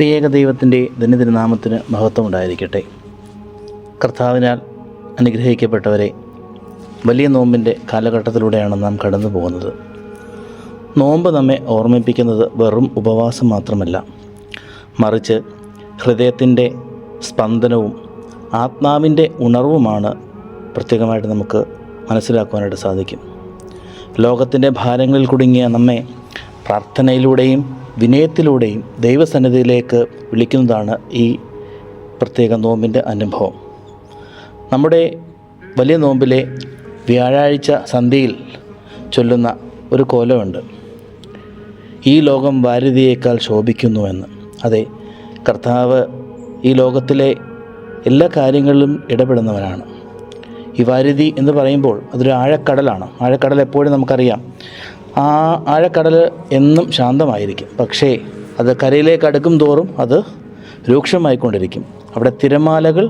ത്രിയേക ദൈവത്തിൻ്റെ ധന്യതിരുനാമത്തിന് മഹത്വം ഉണ്ടായിരിക്കട്ടെ. കർത്താവിനാൽ അനുഗ്രഹിക്കപ്പെട്ടവരെ, വലിയ നോമ്പിൻ്റെ കാലഘട്ടത്തിലൂടെയാണ് നാം കടന്നു പോകുന്നത്. നോമ്പ് നമ്മെ ഓർമ്മിപ്പിക്കുന്നത് വെറും ഉപവാസം മാത്രമല്ല, മറിച്ച് ഹൃദയത്തിൻ്റെ സ്പന്ദനവും ആത്മാവിൻ്റെ ഉണർവുമാണ് പ്രത്യേകമായിട്ട് നമുക്ക് മനസ്സിലാക്കുവാനായിട്ട് സാധിക്കും. ലോകത്തിൻ്റെ ഭാരങ്ങളിൽ കുടുങ്ങിയ നമ്മെ പ്രാർത്ഥനയിലൂടെയും വിനയത്തിലൂടെയും ദൈവസന്നിധിയിലേക്ക് വിളിക്കുന്നതാണ് ഈ പ്രത്യേക നോമ്പിൻ്റെ അനുഭവം. നമ്മുടെ വലിയ നോമ്പിലെ വ്യാഴാഴ്ച സന്ധ്യയിൽ ചൊല്ലുന്ന ഒരു കോലമുണ്ട്, ഈ ലോകം വാരിധിയേക്കാൾ ശോഭിക്കുന്നുവെന്ന്. അതെ, കർത്താവ് ഈ ലോകത്തിലെ എല്ലാ കാര്യങ്ങളിലും ഇടപെടുന്നവനാണ്. ഈ വാരിധി എന്ന് പറയുമ്പോൾ അതൊരു ആഴക്കടലാണ്. ആഴക്കടൽ എപ്പോഴും നമുക്കറിയാം, ആ ആഴക്കടൽ എന്നും ശാന്തമായിരിക്കും. പക്ഷേ അത് കരയിലേക്ക് അടുക്കും തോറും അത് രൂക്ഷമായിക്കൊണ്ടിരിക്കും. അവിടെ തിരമാലകൾ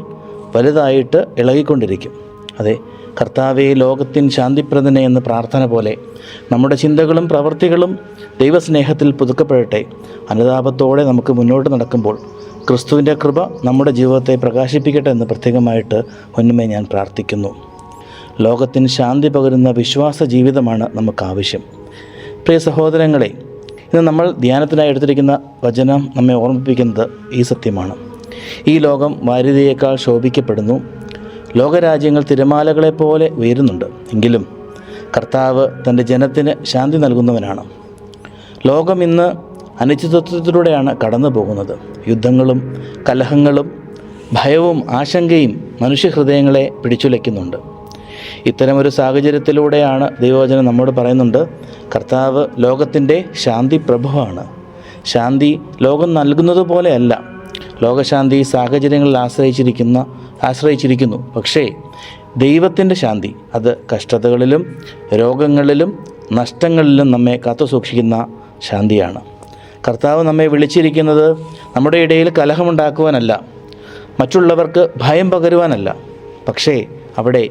വലുതായിട്ട് ഇളകിക്കൊണ്ടിരിക്കും. അതെ, കർത്താവേ ലോകത്തിൻ ശാന്തിപ്രദനെ എന്ന പ്രാർത്ഥന പോലെ നമ്മുടെ ചിന്തകളും പ്രവൃത്തികളും ദൈവസ്നേഹത്തിൽ പുതുക്കപ്പെടട്ടെ. അനുതാപത്തോടെ നമുക്ക് മുന്നോട്ട് നടക്കുമ്പോൾ ക്രിസ്തുവിൻ്റെ കൃപ നമ്മുടെ ജീവിതത്തെ പ്രകാശിപ്പിക്കട്ടെ എന്ന് പ്രത്യേകമായിട്ട് മുന്നമേ ഞാൻ പ്രാർത്ഥിക്കുന്നു. ലോകത്തിന് ശാന്തി പകരുന്ന വിശ്വാസ ജീവിതമാണ് നമുക്ക് ആവശ്യം. പ്രിയ സഹോദരങ്ങളെ, ഇന്ന് നമ്മൾ ധ്യാനത്തിനായി എടുത്തിരിക്കുന്ന വചനം നമ്മെ ഓർമ്മിപ്പിക്കുന്നത് ഈ സത്യമാണ്. ഈ ലോകം വാരിധിയേക്കാൾ ശോഭിക്കപ്പെടുന്നു. ലോകരാജ്യങ്ങൾ തിരമാലകളെപ്പോലെ ഉയരുന്നുണ്ട്. എങ്കിലും കർത്താവ് തൻ്റെ ജനത്തിന് ശാന്തി നൽകുന്നവനാണ്. ലോകം ഇന്ന് അനിശ്ചിതത്വത്തിലൂടെയാണ് കടന്നു പോകുന്നത്. യുദ്ധങ്ങളും കലഹങ്ങളും ഭയവും ആശങ്കയും മനുഷ്യഹൃദയങ്ങളെ പിടിച്ചുലയ്ക്കുന്നുണ്ട്. ഇത്തരമൊരു സാഹചര്യത്തിലൂടെയാണ് ദൈവവചനം നമ്മോട് പറയുന്നുണ്ട്, കർത്താവ് ലോകത്തിൻ്റെ ശാന്തി പ്രഭുവാണ്. ശാന്തി ലോകം നൽകുന്നത് പോലെയല്ല. ലോകശാന്തി സാഹചര്യങ്ങളിൽ ആശ്രയിച്ചിരിക്കുന്നു. പക്ഷേ ദൈവത്തിൻ്റെ ശാന്തി അത് കഷ്ടതകളിലും രോഗങ്ങളിലും നഷ്ടങ്ങളിലും നമ്മെ കാത്തുസൂക്ഷിക്കുന്ന ശാന്തിയാണ്. കർത്താവ് നമ്മെ വിളിച്ചിരിക്കുന്നത് നമ്മുടെ ഇടയിൽ കലഹമുണ്ടാക്കുവാനല്ല, മറ്റുള്ളവർക്ക് ഭയം പകരുവാനല്ല. പക്ഷേ അവിടെ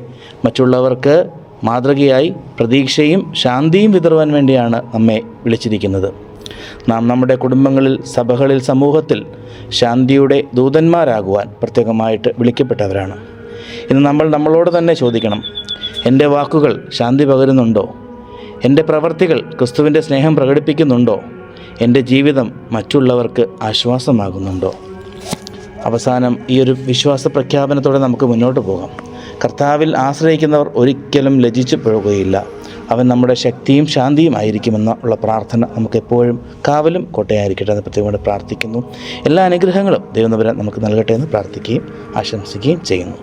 മറ്റുള്ളവർക്ക് മാതൃകയായി പ്രതീക്ഷയും ശാന്തിയും വിതറുവാൻ വേണ്ടിയാണ് നമ്മെ വിളിച്ചിരിക്കുന്നത്. നാം നമ്മുടെ കുടുംബങ്ങളിൽ, സഭകളിൽ, സമൂഹത്തിൽ ശാന്തിയുടെ ദൂതന്മാരാകുവാൻ പ്രത്യേകമായിട്ട് വിളിക്കപ്പെട്ടവരാണ്. ഇന്ന് നമ്മൾ നമ്മളോട് തന്നെ ചോദിക്കണം, എൻ്റെ വാക്കുകൾ ശാന്തി പകരുന്നുണ്ടോ? എൻ്റെ പ്രവർത്തികൾ ക്രിസ്തുവിൻ്റെ സ്നേഹം പ്രകടിപ്പിക്കുന്നുണ്ടോ? എൻ്റെ ജീവിതം മറ്റുള്ളവർക്ക് ആശ്വാസമാകുന്നുണ്ടോ? അവസാനം ഈ ഒരു വിശ്വാസ പ്രഖ്യാപനത്തോടെ നമുക്ക് മുന്നോട്ട് പോകാം. കർത്താവിൽ ആശ്രയിക്കുന്നവർ ഒരിക്കലും ലജ്ജിച്ചു പോകുകയില്ല. അവൻ നമ്മുടെ ശക്തിയും ശാന്തിയും ആയിരിക്കുമെന്നുള്ള പ്രാർത്ഥന നമുക്കെപ്പോഴും കാവലും കോട്ടയായിരിക്കട്ടെ എന്ന് പ്രത്യേകമായിട്ട് പ്രാർത്ഥിക്കുന്നു. എല്ലാ അനുഗ്രഹങ്ങളും ദൈവം നമുക്ക് നൽകട്ടെ എന്ന് പ്രാർത്ഥിക്കുകയും ആശംസിക്കുകയും ചെയ്യുന്നു.